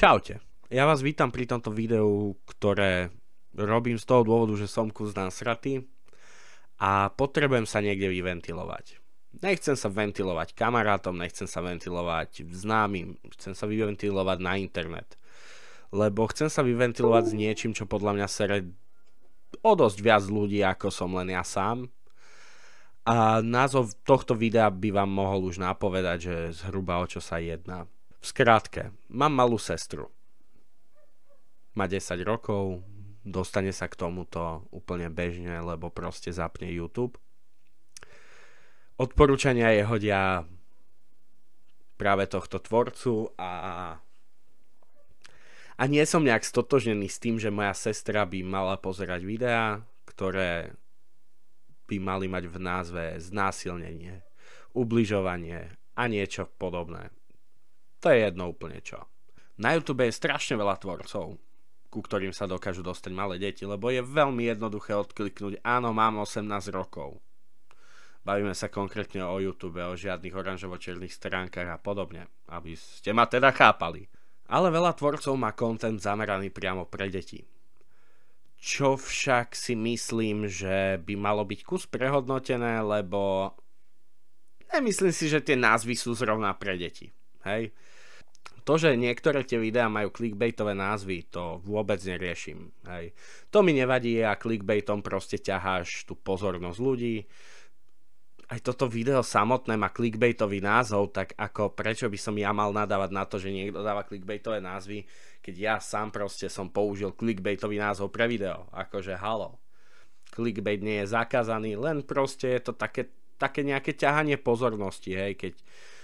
Čaute, ja vás vítam pri tomto videu, ktoré robím z toho dôvodu, že som kus nasratý a potrebujem sa niekde vyventilovať. Nechcem sa ventilovať kamarátom, nechcem sa ventilovať známym, chcem sa vyventilovať na internet. Lebo chcem sa vyventilovať s niečím, čo podľa mňa sere o dosť viac ľudí, ako som len ja sám. A názov tohto videa by vám mohol už napovedať, že zhruba o čo sa jedná. V skratke, mám malú sestru. Má 10 rokov, dostane sa k tomuto úplne bežne, lebo proste zapne YouTube. Odporúčania je hodia práve tohto tvorcu a nie som nejak stotožnený s tým, že moja sestra by mala pozerať videá, ktoré by mali mať v názve znásilnenie, ubližovanie a niečo podobné. To je jedno úplne čo. Na YouTube je strašne veľa tvorcov, ku ktorým sa dokážu dostať malé deti, lebo je veľmi jednoduché odkliknúť áno, mám 18 rokov. Bavíme sa konkrétne o YouTube, o žiadnych oranžovo-čiernych stránkach a podobne, aby ste ma teda chápali. Ale veľa tvorcov má content zameraný priamo pre deti. Čo však si myslím, že by malo byť kus prehodnotené, lebo nemyslím si, že tie názvy sú zrovna pre deti. Hej? To, že niektoré tie videá majú clickbaitové názvy, to vôbec neriešim. Hej. To mi nevadí a clickbaitom proste ťaháš tú pozornosť ľudí. Aj toto video samotné má clickbaitový názov, tak ako prečo by som ja mal nadávať na to, že niekto dáva clickbaitové názvy, keď ja sám proste som použil clickbaitový názov pre video. Akože halo. Clickbait nie je zakázaný, len proste je to také nejaké ťahanie pozornosti, hej, keď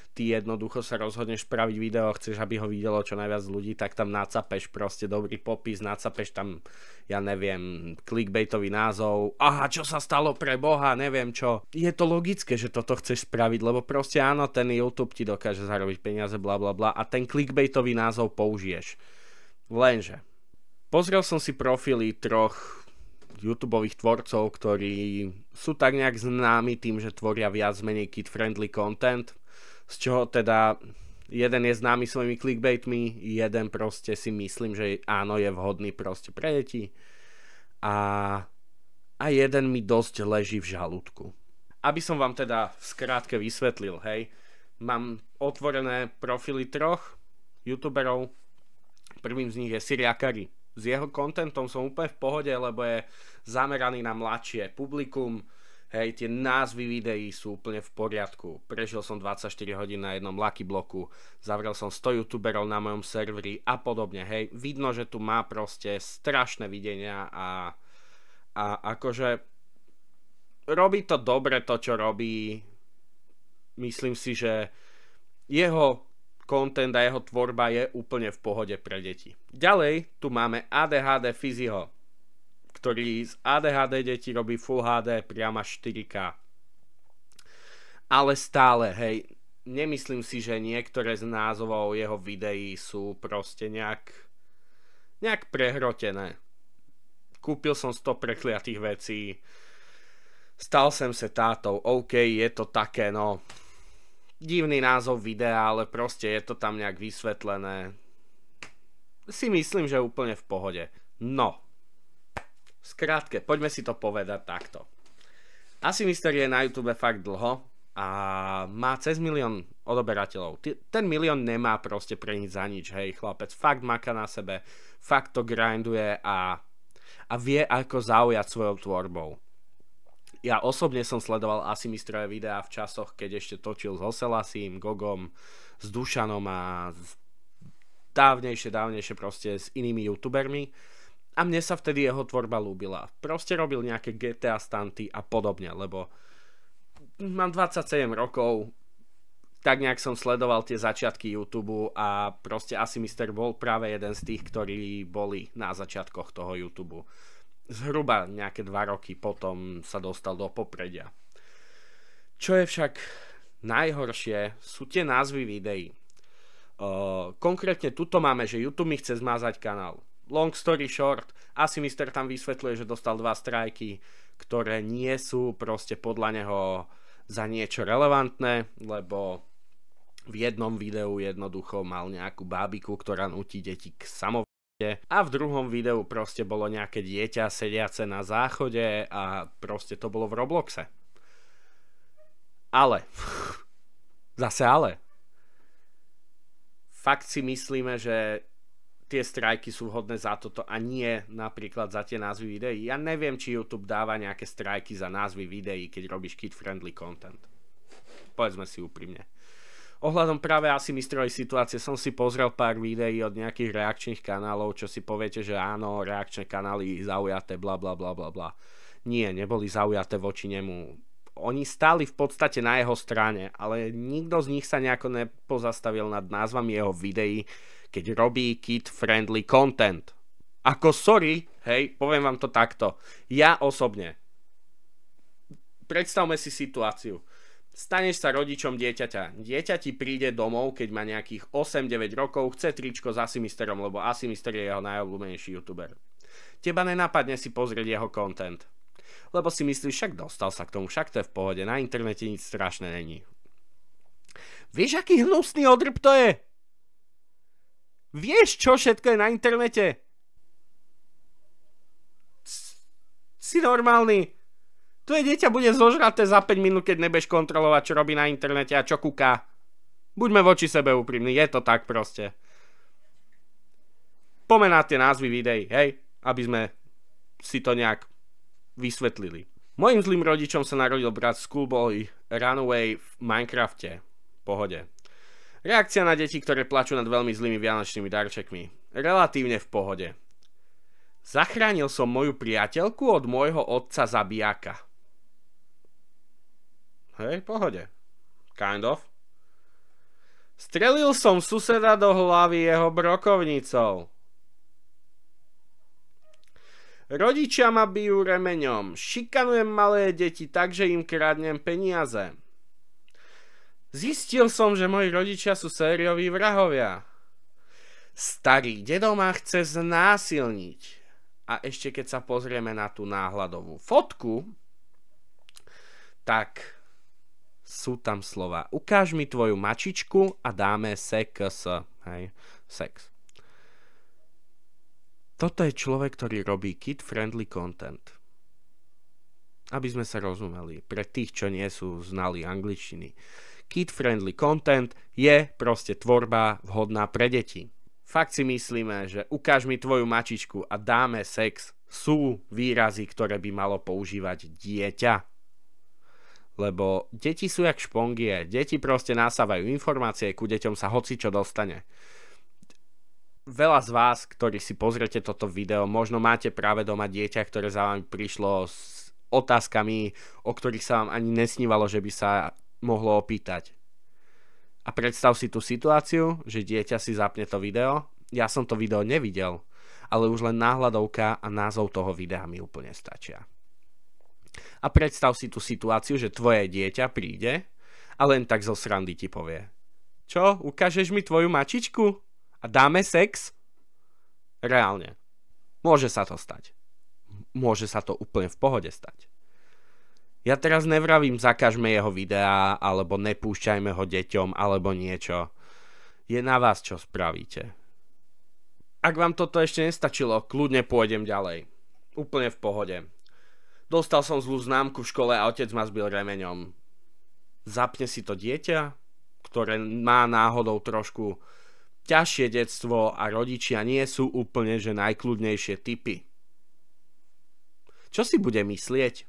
ty jednoducho sa rozhodneš spraviť video, chceš, aby ho videlo čo najviac ľudí, tak tam nacapeš proste dobrý popis, nacapeš tam, ja neviem, clickbaitový názov, aha, čo sa stalo pre Boha, neviem čo. Je to logické, že toto chceš spraviť, lebo proste áno, ten YouTube ti dokáže zarobiť peniaze, bla bla bla a ten clickbaitový názov použiješ. Lenže, pozrel som si profily troch YouTubeových tvorcov, ktorí sú tak nejak známi tým, že tvoria viac menej kid-friendly content, z čoho teda jeden je známy svojimi clickbaitmi, jeden proste si myslím, že áno, je vhodný proste pre deti a jeden mi dosť leží v žalúdku. Aby som vám teda v skratke vysvetlil, hej, mám otvorené profily troch youtuberov, prvým z nich je Siriakari. S jeho contentom som úplne v pohode, lebo je zameraný na mladšie publikum. Hej, tie názvy videí sú úplne v poriadku. Prežil som 24 hodín na jednom Lucky bloku, zavrel som 100 youtuberov na mojom serveri a podobne. Hej, vidno, že tu má proste strašné videnia a akože robí to dobre to, čo robí. Myslím si, že jeho content a jeho tvorba je úplne v pohode pre deti. Ďalej tu máme ADHD Fyziho, ktorý z ADHD detí robí Full HD priama 4K. Ale stále, hej, nemyslím si, že niektoré z názvov jeho videí sú proste nejak prehrotené. Kúpil som 100 prekliatých vecí, stal som sa tátou, OK, je to také, no, divný názov videa, ale proste je to tam nejak vysvetlené. Si myslím, že úplne v pohode. No, skrátke, poďme si to povedať takto. Asimister je na YouTube fakt dlho a má cez 1 000 000 odoberateľov. Ten 1 000 000 nemá proste pre nič za nič, hej, chlapec fakt maká na sebe, fakt to grinduje a vie ako zaujať svojou tvorbou. Ja osobne som sledoval Asimistrové videá v časoch, keď ešte točil s Oselasím, Gogom, s Dušanom a dávnejšie proste s inými youtubermi. A mne sa vtedy jeho tvorba ľúbila. Proste robil nejaké GTA stunty a podobne, lebo mám 27 rokov, tak nejak som sledoval tie začiatky YouTube a proste Asimister bol práve jeden z tých, ktorí boli na začiatkoch toho YouTube. Zhruba nejaké 2 roky potom sa dostal do popredia. Čo je však najhoršie, sú tie názvy videí. Konkrétne tuto máme, že YouTube mi chce zmazať kanál. Long story short, Asimister tam vysvetľuje, že dostal 2 strajky, ktoré nie sú proste podľa neho za niečo relevantné, lebo V jednom videu jednoducho mal nejakú bábiku, ktorá nutí deti k samovražde a v druhom videu proste bolo nejaké dieťa sediace na záchode a proste to bolo v Robloxe. Ale, zase ale, fakt si myslíme, že tie strajky sú vhodné za toto a nie napríklad za tie názvy videí. Ja neviem, či YouTube dáva nejaké strajky za názvy videí, keď robíš kid-friendly content. Povedzme si úprimne. Ohľadom práve asymetrovej situácie som si pozrel pár videí od nejakých reakčných kanálov, čo si poviete, že áno, reakčné kanály zaujaté, bla bla bla bla bla. Nie, neboli zaujaté voči nemu. Oni stáli v podstate na jeho strane, ale nikto z nich sa nejako nepozastavil nad názvami jeho videí, keď robí kid-friendly content. Ako sorry, hej, poviem vám to takto. Ja osobne. Predstavme si situáciu. Staneš sa rodičom dieťaťa. Dieťa ti príde domov, keď má nejakých 8-9 rokov, chce tričko s Asimisterom, lebo Asimister je jeho najobľúbenejší youtuber. Teba nenapadne si pozrieť jeho content. Lebo si myslíš, však dostal sa k tomu, však to je v pohode, na internete nič strašné není. Vieš, aký hnusný odrb to je? Vieš, čo všetko je na internete? Si normálny. Tvoje dieťa bude zožraté za 5 minút, keď nebudeš kontrolovať, čo robí na internete a čo kúka. Buďme voči sebe úprimní, je to tak proste. Pomená tie názvy videí, hej, aby sme si to nejak vysvetlili. Mojim zlým rodičom sa narodil brat Schoolboy Runaway v Minecrafte. Pohode. Reakcia na deti, ktoré plačú nad veľmi zlými vianočnými darčekmi. Relatívne v pohode. Zachránil som moju priateľku od môjho otca zabijaka. Hej, pohode. Kind of. Strelil som suseda do hlavy jeho brokovnicou. Rodičia ma bijú remeňom. Šikanujem malé deti tak, že im kradnem peniaze. Zistil som, že moji rodičia sú sérioví vrahovia. Starý dedo ma chce znásilniť. A ešte keď sa pozrieme na tú náhľadovú fotku, tak sú tam slova. Ukáž mi tvoju mačičku a dáme sex. Hej, sex. Toto je človek, ktorý robí kid-friendly content. Aby sme sa rozumeli, pre tých, čo nie sú znali angličtiny. Kid-friendly content je proste tvorba vhodná pre deti. Fakt si myslíme, že ukáž mi tvoju mačičku a dáme sex sú výrazy, ktoré by malo používať dieťa. Lebo deti sú jak špongie. Deti proste nasávajú informácie, ku deťom sa hocičo dostane. Veľa z vás, ktorí si pozrete toto video, možno máte práve doma dieťa, ktoré za vami prišlo s otázkami, o ktorých sa vám ani nesnívalo, že by sa mohlo opýtať. A predstav si tú situáciu, že dieťa si zapne to video. Ja som to video nevidel, ale už len náhľadovka a názov toho videa mi úplne stačia. A predstav si tú situáciu, že tvoje dieťa príde a len tak zo srandy ti povie: čo, ukážeš mi tvoju mačičku a dáme sex? Reálne. Môže sa to stať. Môže sa to úplne v pohode stať. Ja teraz nevravím, zakážme jeho videá, alebo nepúšťajme ho deťom, alebo niečo. Je na vás, čo spravíte. Ak vám toto ešte nestačilo, kľudne pôjdem ďalej. Úplne v pohode. Dostal som zlú známku v škole a otec ma zbil remeňom. Zapne si to dieťa, ktoré má náhodou trošku ťažšie detstvo a rodičia nie sú úplne že najkľudnejšie typy. Čo si bude myslieť?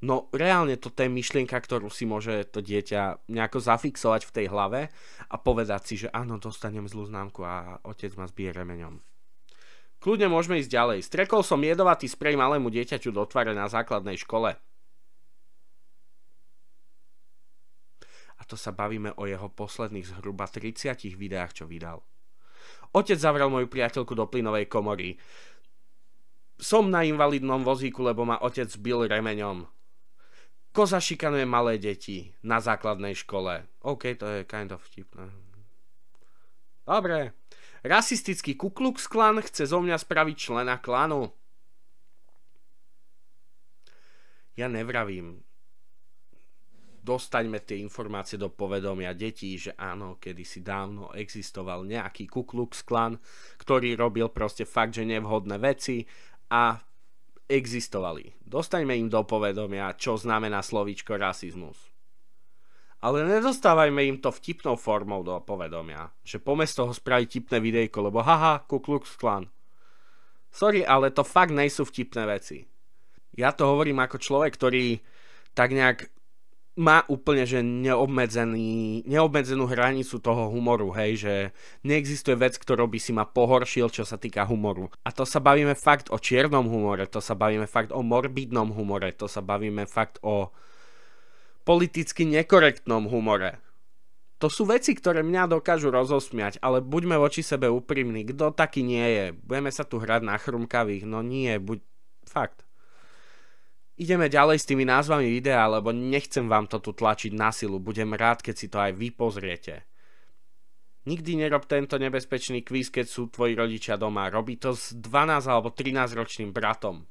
No reálne toto je myšlienka, ktorú si môže to dieťa nejako zafixovať v tej hlave a povedať si, že áno, dostanem zlú známku a otec ma zbije remeňom. Kľudne môžeme ísť ďalej. Strekol som jedovatý sprej malému dieťaťu do tváre na základnej škole. A to sa bavíme o jeho posledných zhruba 30 videách, čo vydal. Otec zavrel moju priateľku do plynovej komory. Som na invalidnom vozíku, lebo ma otec bil remeňom. Koza šikanuje malé deti na základnej škole. OK, to je kind of vtipné. Dobre. Rasistický Ku Klux Klan chce zo mňa spraviť člena klanu. Ja nevravím. dostaňme tie informácie do povedomia detí, že áno, kedysi dávno existoval nejaký Ku Klux Klan, ktorý robil proste fakt, že nevhodné veci a existovali. Dostaňme im do povedomia, čo znamená slovíčko rasizmus. Ale nedostávajme im to vtipnou formou do povedomia, že poďme z toho spraviť tipné videjko, lebo haha, Ku Klux Klan. Sorry, ale to fakt nejsú vtipné veci. Ja to hovorím ako človek, ktorý tak nejak má úplne že neobmedzenú hranicu toho humoru, hej, že neexistuje vec, ktorou by si ma pohoršil, čo sa týka humoru. A to sa bavíme fakt o čiernom humore, to sa bavíme fakt o morbidnom humore, to sa bavíme fakt o politicky nekorektnom humore. To sú veci, ktoré mňa dokážu rozosmiať, ale buďme voči sebe úprimní, kto taký nie je. Budeme sa tu hrať na chrumkavých, no nie, fakt. Ideme ďalej s tými názvami videa, lebo nechcem vám to tu tlačiť na silu. Budem rád, keď si to aj vy pozriete. Nikdy nerob tento nebezpečný kvíz, keď sú tvoji rodičia doma. Robí to s 12 alebo 13 ročným bratom.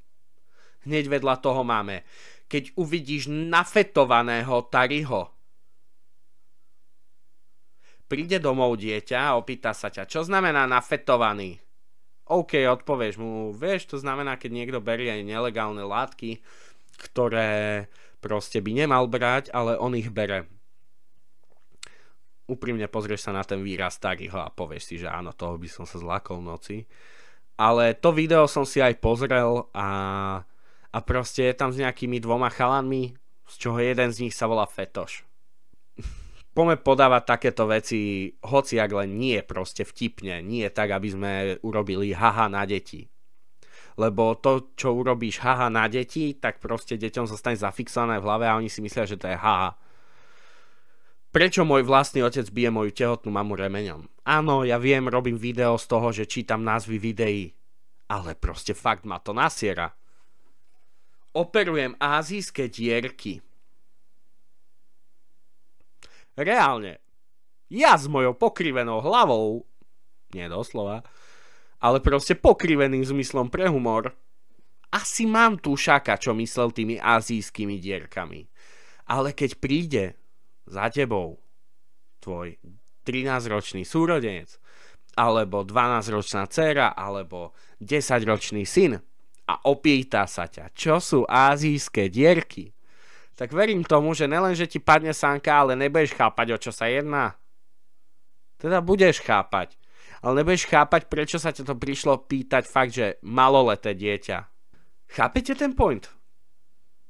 Hneď vedľa toho máme: keď uvidíš nafetovaného Tariho. Príde domov dieťa a opýta sa ťa, čo znamená nafetovaný? OK, odpovieš mu, vieš, to znamená, keď niekto berie aj nelegálne látky, ktoré proste by nemal brať, ale on ich bere. Úprimne pozrieš sa na ten výraz Tariho a povieš si, že áno, toho by som sa zlákol v noci. Ale to video som si aj pozrel a proste je tam s nejakými dvoma chalanmi, z čoho jeden z nich sa volá Fetoš. Poďme podávať takéto veci, hociak len nie proste vtipne, nie tak, aby sme urobili haha na deti. Lebo to, čo urobíš haha na deti, tak proste deťom zostane zafixované v hlave a oni si myslia, že to je haha. Prečo môj vlastný otec bije moju tehotnú mamu remeňom? Áno, ja viem, robím video z toho, že čítam názvy videí, ale proste fakt ma to nasiera. Operujem ázijské dierky. Reálne. Ja s mojou pokrivenou hlavou, nie doslova, ale proste pokriveným zmyslom pre humor, asi mám tušáka, čo myslel tými azijskými dierkami. Ale keď príde za tebou tvoj 13-ročný súrodenec, alebo 12-ročná dcéra, alebo 10-ročný syn a opýta sa ťa, čo sú azijské dierky, tak verím tomu, že nelen, že ti padne sánka, ale nebudeš chápať, o čo sa jedná. Teda budeš chápať. Ale nebudeš chápať, prečo sa ťa to prišlo pýtať fakt, že maloleté dieťa. Chápete ten point?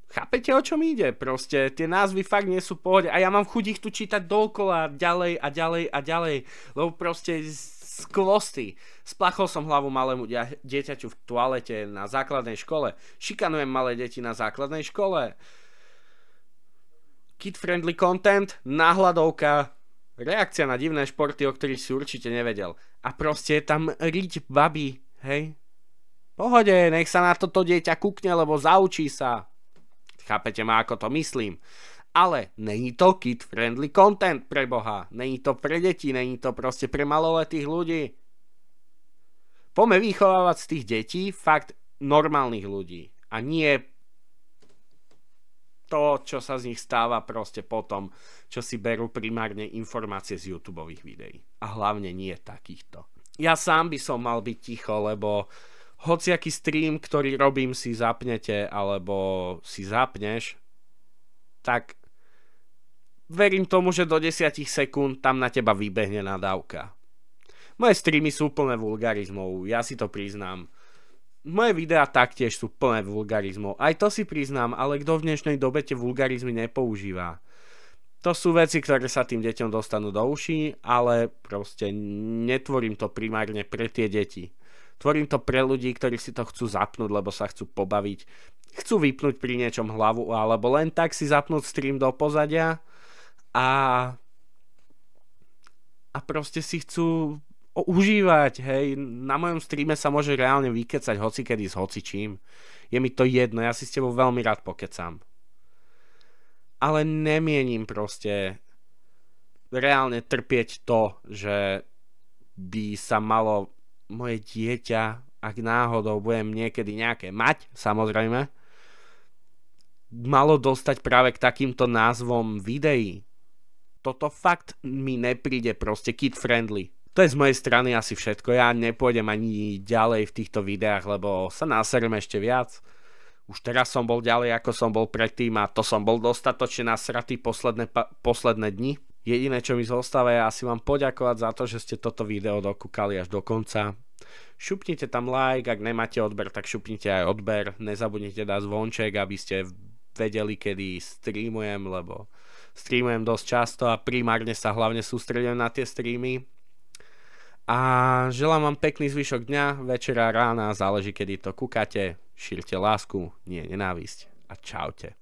Chápete, o čom ide? Proste tie názvy fakt nie sú v pohode a ja mám chuť ich tu čítať dookola ďalej a ďalej a ďalej, lebo proste skvosty. Splachol som hlavu malému dieťaťu v toalete na základnej škole. Šikanujem malé deti na základnej škole. Kid-friendly content, náhľadovka, reakcia na divné športy, o ktorých si určite nevedel. A proste je tam riť babi, hej? Pohode, nech sa na toto dieťa kúkne, lebo zaučí sa. Chápete ma, ako to myslím. Ale není to kid-friendly content, pre Boha. Není to pre deti, není to proste pre maloletých ľudí. Poďme vychovávať z tých detí fakt normálnych ľudí. A nie to, čo sa z nich stáva proste potom, čo si berú primárne informácie z YouTubeových videí. A hlavne nie takýchto. Ja sám by som mal byť ticho, lebo hociaký stream, ktorý robím, si zapnete, alebo si zapneš, tak verím tomu, že do 10 sekúnd tam na teba vybehne nadávka. Moje streamy sú plné vulgarizmov, ja si to priznám. Moje videá taktiež sú plné vulgarizmov. Aj to si priznám, ale kto v dnešnej dobe tie vulgarizmy nepoužíva? To sú veci, ktoré sa tým deťom dostanú do uší, ale proste netvorím to primárne pre tie deti. Tvorím to pre ľudí, ktorí si to chcú zapnúť, lebo sa chcú pobaviť. Chcú vypnúť pri niečom hlavu, alebo len tak si zapnúť stream do pozadia a proste si chcú užívať, hej. Na mojom streame sa môže reálne vykecať hocikedy s hocičím. Je mi to jedno, ja si s tebou veľmi rád pokecam. Ale nemienim proste reálne trpieť to, že by sa malo moje dieťa, ak náhodou budem niekedy nejaké mať, samozrejme, malo dostať práve k takýmto názvom videí. Toto fakt mi nepríde proste kid friendly. To je z mojej strany asi všetko. Ja nepôjdem ani ďalej v týchto videách, lebo sa naserem ešte viac. Už teraz som bol ďalej, ako som bol predtým a to som bol dostatočne nasratý posledné dni. Jediné, čo mi zostáva, je asi vám poďakovať za to, že ste toto video dokúkali až do konca. Šupnite tam like, ak nemáte odber, tak šupnite aj odber. Nezabudnite dať zvonček, aby ste vedeli, kedy streamujem, lebo streamujem dosť často a primárne sa hlavne sústredujem na tie streamy. A želám vám pekný zvyšok dňa, večera, rána, záleží kedy to kúkate. Šírte lásku, nie nenávisť. A čaute.